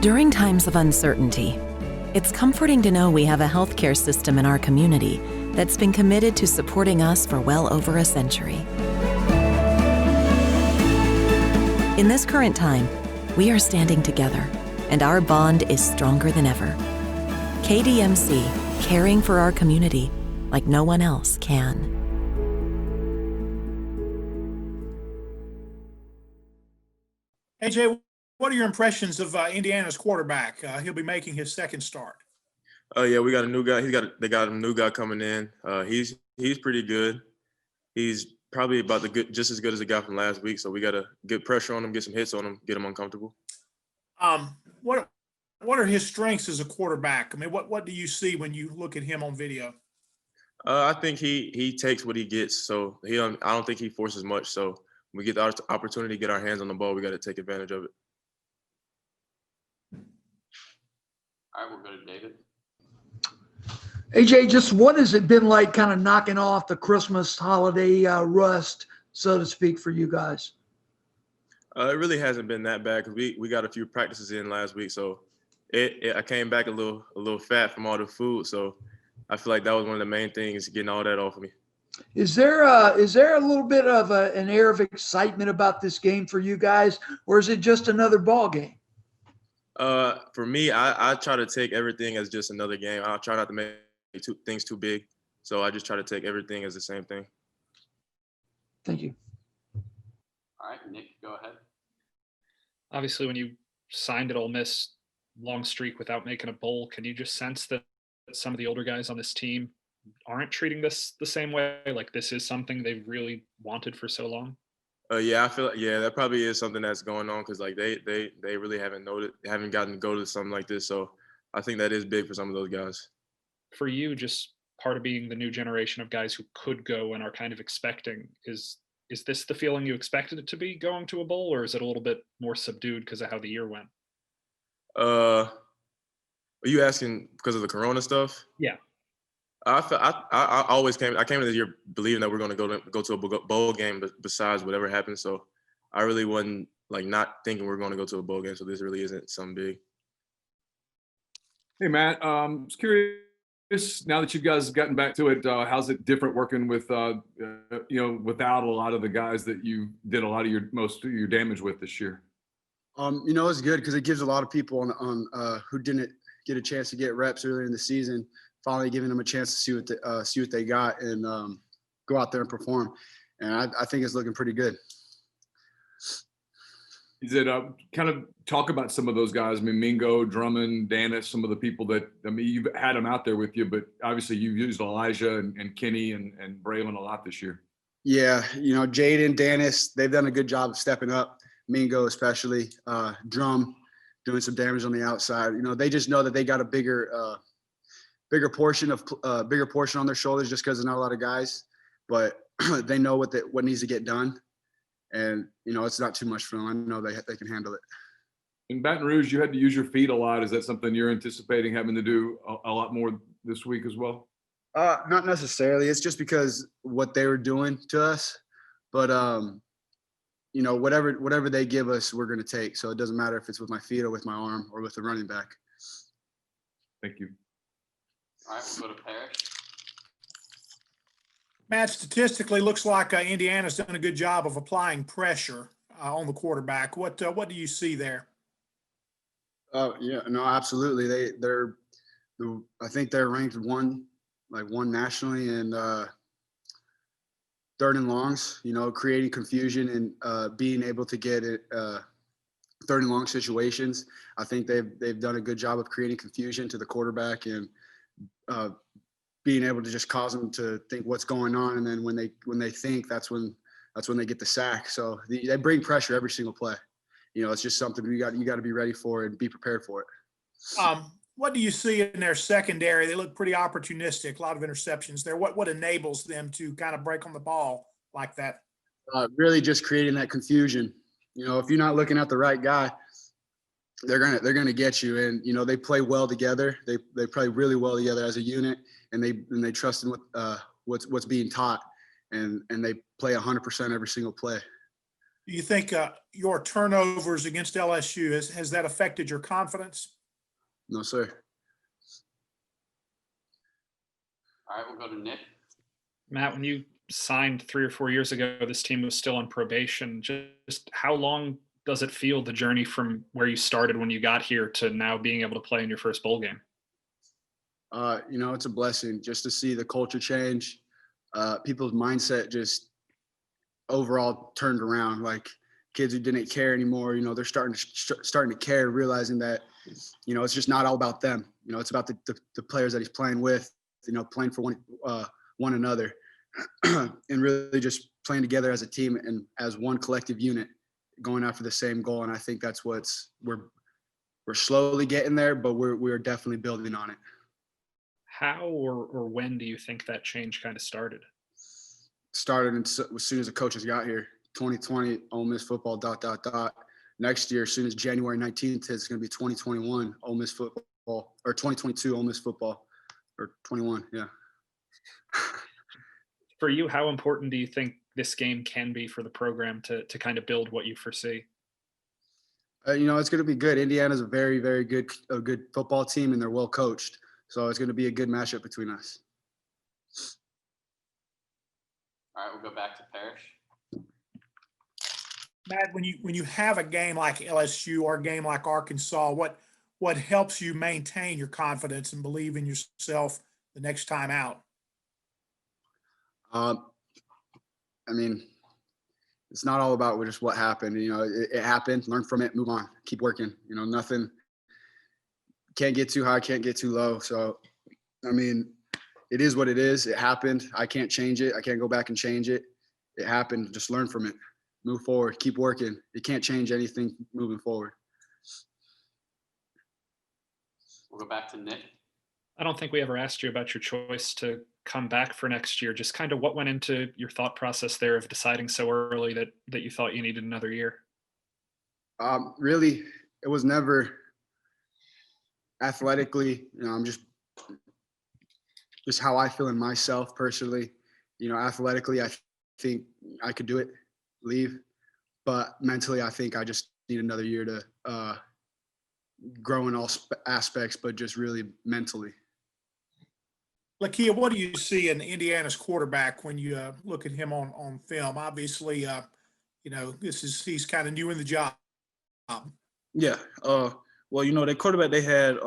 During times of uncertainty, it's comforting to know we have a healthcare system in our community that's been committed to supporting us for well over a century. In this current time, we are standing together, and our bond is stronger than ever. KDMC, caring for our community like no one else can. AJ, what are your impressions of Indiana's quarterback? He'll be making his second start. Yeah, we got a new guy. They got a new guy coming in. He's pretty good. He's probably about just as good as the guy from last week. So we got to get pressure on him, get some hits on him, get him uncomfortable. What are his strengths as a quarterback? I mean, what do you see when you look at him on video? I think he takes what he gets. So I don't think he forces much. So when we get the opportunity to get our hands on the ball, we got to take advantage of it. All right, we'll go to David. AJ, just what has it been like kind of knocking off the Christmas holiday rust, so to speak, for you guys? It really hasn't been that bad because we got a few practices in last week. So I came back a little fat from all the food. So I feel like that was one of the main things, getting all that off of me. Is there a little bit of an air of excitement about this game for you guys, or is it just another ball game? For me, I try to take everything as just another game. I'll try not to make things too big. So I just try to take everything as the same thing. Thank you. All right, Nick, go ahead. Obviously, when you signed at Ole Miss, long streak without making a bowl, can you just sense that some of the older guys on this team aren't treating this the same way? Like this is something they've really wanted for so long? Yeah, I feel like, that probably is something that's going on because like they really haven't gotten to go to something like this. So I think that is big for some of those guys. For you, just part of being the new generation of guys who could go and are kind of expecting, is this the feeling you expected it to be going to a bowl, or is it a little bit more subdued because of how the year went? Are you asking because of the Corona stuff? Yeah. I always came into this year believing that we're going to go to a bowl game besides whatever happens. So I really wasn't like not thinking we're going to go to a bowl game. So this really isn't something big. Hey, Matt, just curious, now that you guys have gotten back to it, how's it different working with, without a lot of the guys that you did a lot of most of your damage with this year? It's good because it gives a lot of people on who didn't get a chance to get reps earlier in the season, finally giving them a chance to see what they got and go out there and perform. And I think it's looking pretty good. Is it kind of talk about some of those guys? I mean, Mingo, Drummond, Danis, some of the people that, I mean, you've had them out there with you, but obviously you've used Elijah and Kenny and Braylon a lot this year. Yeah, Jaden, Danis, they've done a good job of stepping up. Mingo especially, Drum doing some damage on the outside. They just know that they got a bigger portion on their shoulders just because there's not a lot of guys, but they know what needs to get done. And, it's not too much for them. I know they can handle it. In Baton Rouge, you had to use your feet a lot. Is that something you're anticipating having to do a lot more this week as well? Not necessarily. It's just because what they were doing to us. But, whatever they give us, we're going to take. So it doesn't matter if it's with my feet or with my arm or with the running back. Thank you. All right, we'll go to Parrish. Matt, statistically, looks like Indiana's done a good job of applying pressure on the quarterback. What do you see there? Yeah, no, absolutely. I think they're ranked one nationally and third and longs. Creating confusion and being able to get it third and long situations. I think they've done a good job of creating confusion to the quarterback and being able to just cause them to think what's going on, and then when they think, that's when they get the sack. So they bring pressure every single play. It's just something you got to be ready for and be prepared for it. What do you see in their secondary? They look pretty opportunistic. A lot of interceptions there. What enables them to kind of break on the ball like that? Really, just creating that confusion. If you're not looking at the right guy, they're gonna get you. And they play well together. They play really well together as a unit, and they trust in what's being taught, and they play 100% every single play. Do you think your turnovers against LSU, has that affected your confidence? No, sir. All right, we'll go to Nick. Matt, when you signed 3 or 4 years ago, this team was still on probation. Just how long does it feel, the journey from where you started when you got here to now being able to play in your first bowl game? It's a blessing just to see the culture change, people's mindset just overall turned around. Like kids who didn't care anymore, they're starting to care, realizing that, it's just not all about them. It's about the players that he's playing with, playing for one another, and really just playing together as a team and as one collective unit, going after the same goal. And I think that's we're slowly getting there, but we're definitely building on it. How or when do you think that change kind of started? Started as soon as the coaches got here. 2020 Ole Miss football ... Next year, as soon as January 19th, it's going to be 2021 Ole Miss football, or 2022 Ole Miss football, or 21. Yeah. For you, how important do you think this game can be for the program to kind of build what you foresee? It's going to be good. Indiana's a very, very good football team, and they're well coached. So it's going to be a good matchup between us. All right, we'll go back to Parrish. Matt, when you have a game like LSU or a game like Arkansas, what helps you maintain your confidence and believe in yourself the next time out? It's not all about just what happened. It happened. Learn from it. Move on. Keep working. Nothing. Can't get too high. Can't get too low. So, it is what it is. It happened. I can't change it. I can't go back and change it. It happened. Just learn from it. Move forward. Keep working. You can't change anything moving forward. We'll go back to Nick. I don't think we ever asked you about your choice to come back for next year. Just kind of what went into your thought process there of deciding so early that you thought you needed another year? Really, it was never athletically. I'm just how I feel in myself personally. Athletically, I think I could do it, leave. But mentally, I think I just need another year to grow in all aspects, but just really mentally. Lakia, what do you see in Indiana's quarterback when you look at him on film? Obviously, he's kind of new in the job. Yeah. Well, the quarterback they had,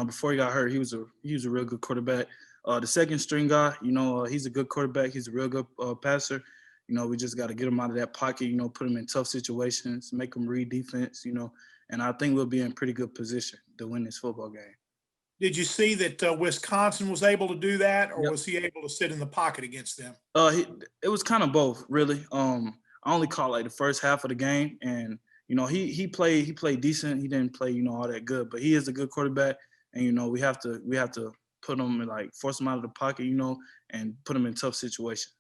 before he got hurt, he was a real good quarterback. The second string guy, he's a good quarterback. He's a real good passer. We just got to get him out of that pocket, put him in tough situations, make him read defense, and I think we'll be in pretty good position to win this football game. Did you see that Wisconsin was able to do that, or Yep. was he able to sit in the pocket against them? It was kind of both, really. I only caught like the first half of the game, and he played decent. He didn't play all that good, but he is a good quarterback, and we have to put him force him out of the pocket, and put him in tough situations.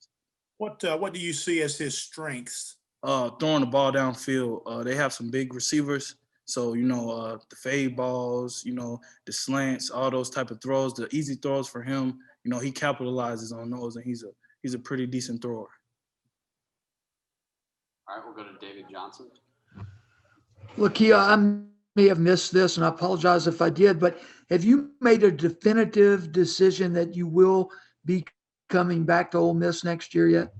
What do you see as his strengths? Throwing the ball downfield. They have some big receivers. So, the fade balls, the slants, all those type of throws, the easy throws for him, he capitalizes on those, and he's a pretty decent thrower. All right, we'll go to David Johnson. Lakia, I may have missed this, and I apologize if I did, but have you made a definitive decision that you will be coming back to Ole Miss next year yet?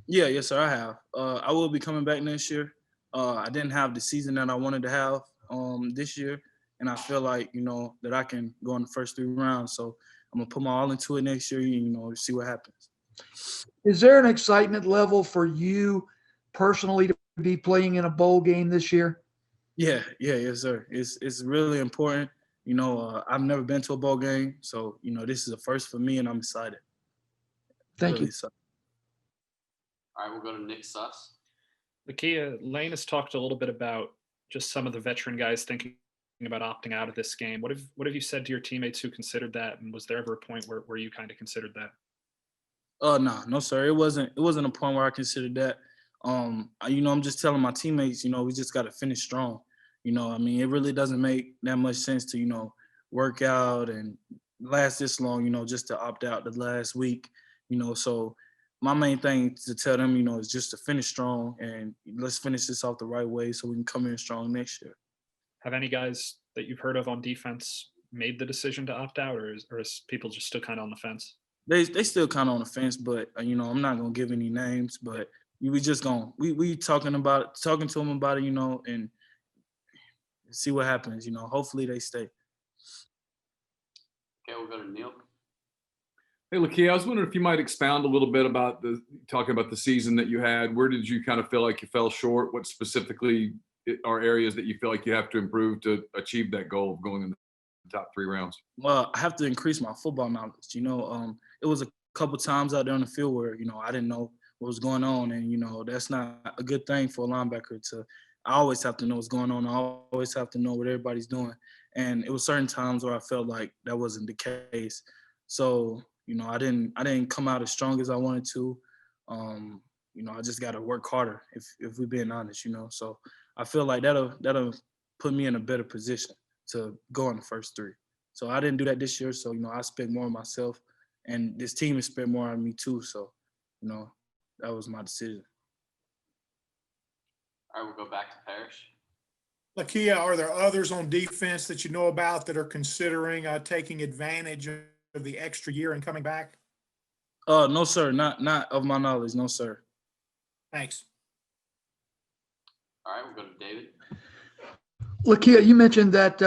Yeah, yes, sir, I have. I will be coming back next year. I didn't have the season that I wanted to have this year, and I feel like, that I can go in the first 3 rounds. So I'm going to put my all into it next year, see what happens. Is there an excitement level for you personally to be playing in a bowl game this year? Yeah, yes, sir. It's really important. I've never been to a bowl game, so, this is a first for me, and I'm excited. Thank you. Excited. All right, we'll go to Nick Suss. Lakia, Lane has talked a little bit about just some of the veteran guys thinking about opting out of this game. What have you said to your teammates who considered that, and was there ever a point where you kind of considered that? No, sir. It wasn't a point where I considered that. I'm just telling my teammates, we just got to finish strong. It really doesn't make that much sense to, work out and last this long, just to opt out the last week, so my main thing to tell them, is just to finish strong and let's finish this off the right way so we can come in strong next year. Have any guys that you've heard of on defense made the decision to opt out, or is people just still kind of on the fence? They still kind of on the fence, but I'm not gonna give any names, but we just we talking to them about it, and see what happens. Hopefully they stay. Okay, we'll go to Neil. Hey, Lakia, I was wondering if you might expound a little bit about talking about the season that you had. Where did you kind of feel like you fell short? What specifically are areas that you feel like you have to improve to achieve that goal of going in the top 3 rounds? Well, I have to increase my football knowledge. It was a couple times out there on the field where I didn't know what was going on, and that's not a good thing for a linebacker to. I always have to know what's going on. I always have to know what everybody's doing, and it was certain times where I felt like that wasn't the case. So I didn't come out as strong as I wanted to. I just got to work harder if we're being honest. So I feel like that'll put me in a better position to go in the first 3. So I didn't do that this year. So I spent more on myself, and this team has spent more on me too. So that was my decision. All right, we'll go back to Parrish. Lakia, are there others on defense that you know about that are considering taking advantage of the extra year and coming back? No, sir. Not of my knowledge. No, sir. Thanks. All right, we'll go to David. Lakia, you mentioned that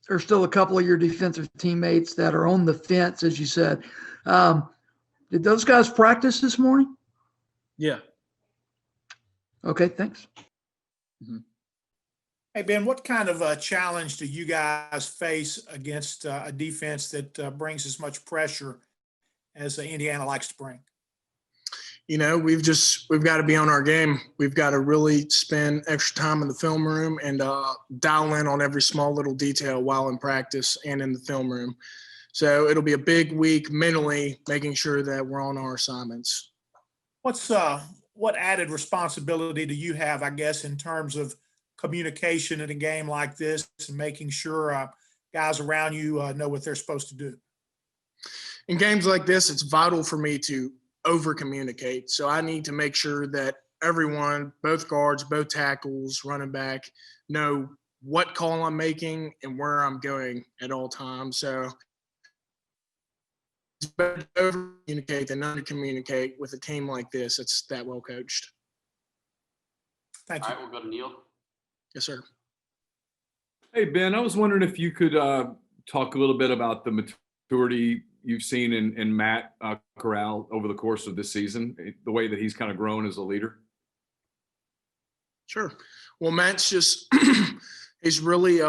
there's still a couple of your defensive teammates that are on the fence, as you said. Did those guys practice this morning? Yeah. Okay, thanks. Mm-hmm. Hey, Ben, what kind of a challenge do you guys face against a defense that brings as much pressure as Indiana likes to bring? We've got to be on our game. We've got to really spend extra time in the film room and dial in on every small little detail while in practice and in the film room. So it'll be a big week mentally, making sure that we're on our assignments. What added responsibility do you have, I guess, in terms of communication in a game like this and making sure guys around you know what they're supposed to do? In games like this, it's vital for me to over communicate. So I need to make sure that everyone, both guards, both tackles, running back, know what call I'm making and where I'm going at all times. So it's better to over communicate than under communicate with a team like this. It's that well coached. Thank you. All right, we'll go to Neil. Yes, sir. Hey, Ben, I was wondering if you could talk a little bit about the maturity you've seen in Matt Corral over the course of this season, the way that he's kind of grown as a leader. Sure. Well, Matt's just he's really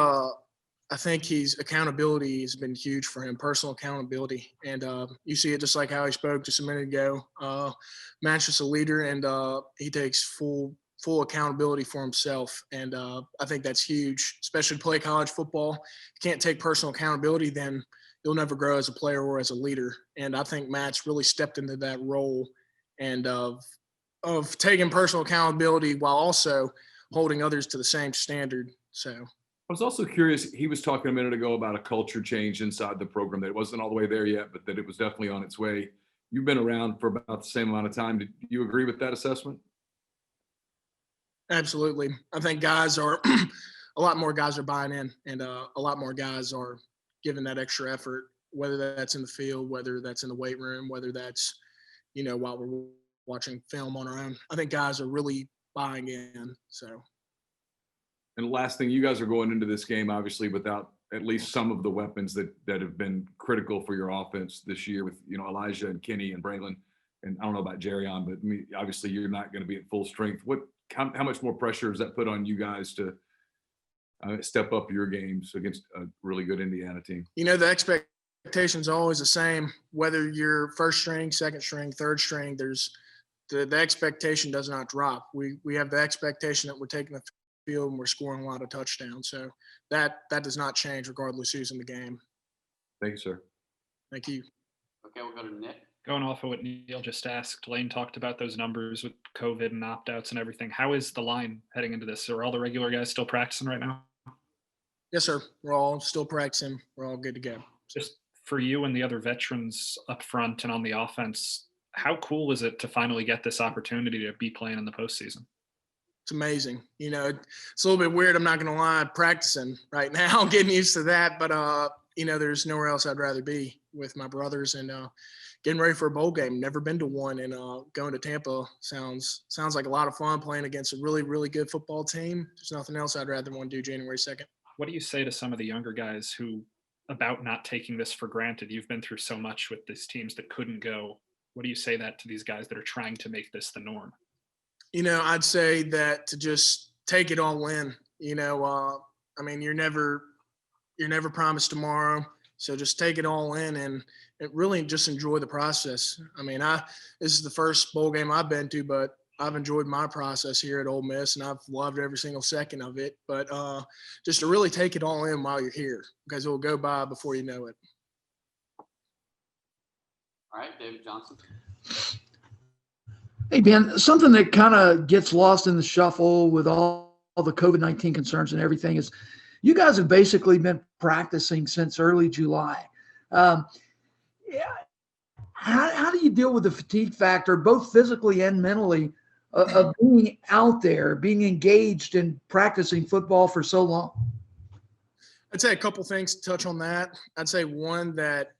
I think accountability has been huge for him, personal accountability. And you see it just like how he spoke just a minute ago. Matt's just a leader, and he takes full accountability for himself. And I think that's huge, especially to play college football. If you can't take personal accountability, then you'll never grow as a player or as a leader. And I think Matt's really stepped into that role and of taking personal accountability while also holding others to the same standard. So I was also curious, he was talking a minute ago about a culture change inside the program, that it wasn't all the way there yet, but that it was definitely on its way. You've been around for about the same amount of time. Do you agree with that assessment? Absolutely. I think guys are a lot more guys are buying in, and a lot more guys are giving that extra effort, whether that's in the field, whether that's in the weight room, whether that's, while we're watching film on our own. I think guys are really buying in. So. And the last thing, you guys are going into this game, obviously, without at least some of the weapons that have been critical for your offense this year with, Elijah and Kenny and Braylon. And I don't know about Jerrion, but obviously you're not going to be at full strength. How much more pressure does that put on you guys to step up your games against a really good Indiana team? The expectation's always the same, whether you're first string, second string, third string. There's the expectation does not drop. We have the expectation that we're taking the field and we're scoring a lot of touchdowns. So that does not change regardless who's in the game. Thank you, sir. Thank you. Okay, we'll go to Nick. Going off of what Neil just asked, Lane talked about those numbers with COVID and opt-outs and everything. How is the line heading into this? Are all the regular guys still practicing right now? Yes, sir. We're all still practicing. We're all good to go. Just for you and the other veterans up front and on the offense, How cool is it to finally get this opportunity to be playing in the postseason? It's amazing. You know, it's a little bit weird. I'm not going to lie, practicing right now, getting used to that. But, you know, there's nowhere else I'd rather be with my brothers and getting ready for a bowl game. Never been to one, and going to Tampa sounds like a lot of fun, playing against a really, really good football team. There's nothing else I'd rather want to do January 2nd. What do you say to some of the younger guys who about not taking this for granted? You've been through so much with these teams that couldn't go. What do you say that to these guys that are trying to make this the norm? You know, I'd say that to just take it all in. You know, I mean, you're never promised tomorrow, so just take it all in and really just enjoy the process. I mean, this is the first bowl game I've been to, but I've enjoyed my process here at Ole Miss, and I've loved every single second of it. But just to really take it all in while you're here, because it will go by before you know it. All right, David Johnson. Hey, Ben, something that kind of gets lost in the shuffle with all the COVID-19 concerns and everything is you guys have basically been practicing since early July. How do you deal with the fatigue factor, both physically and mentally, of being out there, being engaged in practicing football for so long? I'd say a couple things to touch on that. I'd say one, that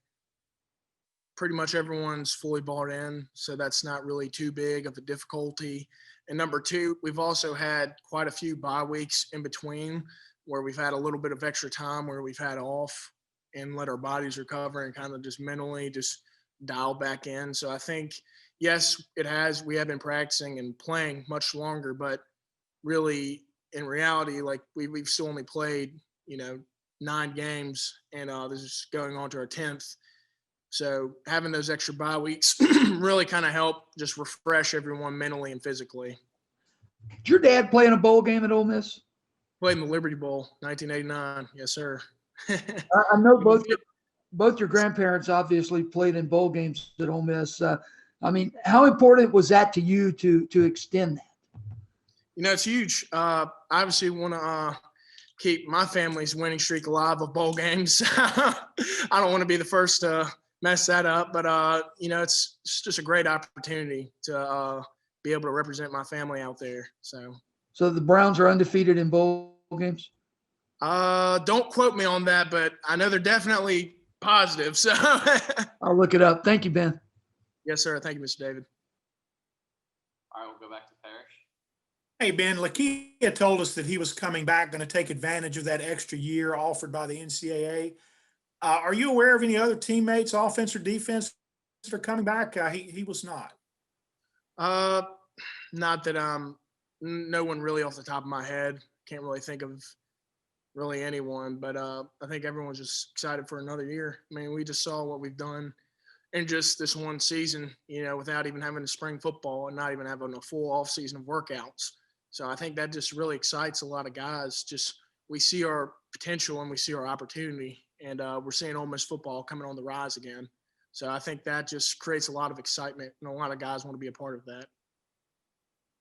pretty much everyone's fully bought in, so that's not really too big of a difficulty. And number two, we've also had quite a few bye weeks in between where we've had a little bit of extra time where we've had off and let our bodies recover and kind of just mentally just dial back in. So I think, yes, we have been practicing and playing much longer, but really in reality, like we've still only played, 9 games, and this is going on to our 10th. So having those extra bye weeks really kind of help just refresh everyone mentally and physically. Did your dad play in a bowl game at Ole Miss? Played in the Liberty Bowl, 1989. Yes, sir. I know both your grandparents obviously played in bowl games at Ole Miss. I mean, how important was that to you to extend that? It's huge. Obviously want to keep my family's winning streak alive of bowl games. I don't want to be the first to mess that up, but it's just a great opportunity to be able to represent my family out there. So the Browns are undefeated in bowl games? Don't quote me on that, but I know they're definitely positive. So I'll look it up. Thank you, Ben. Yes, sir. Thank you, Mr. David. All right, we'll go back to Parrish. Hey, Ben, Lakia told us that he was coming back, going to take advantage of that extra year offered by the NCAA. Are you aware of any other teammates, offense or defense, that are coming back? He was not. Not that no one really off the top of my head. Can't really think of really anyone, but I think everyone's just excited for another year. I mean, we just saw what we've done in just this one season, without even having a spring football and not even having a full off season of workouts. So I think that just really excites a lot of guys. Just we see our potential and we see our opportunity, and we're seeing Ole Miss football coming on the rise again. So I think that just creates a lot of excitement, and a lot of guys want to be a part of that.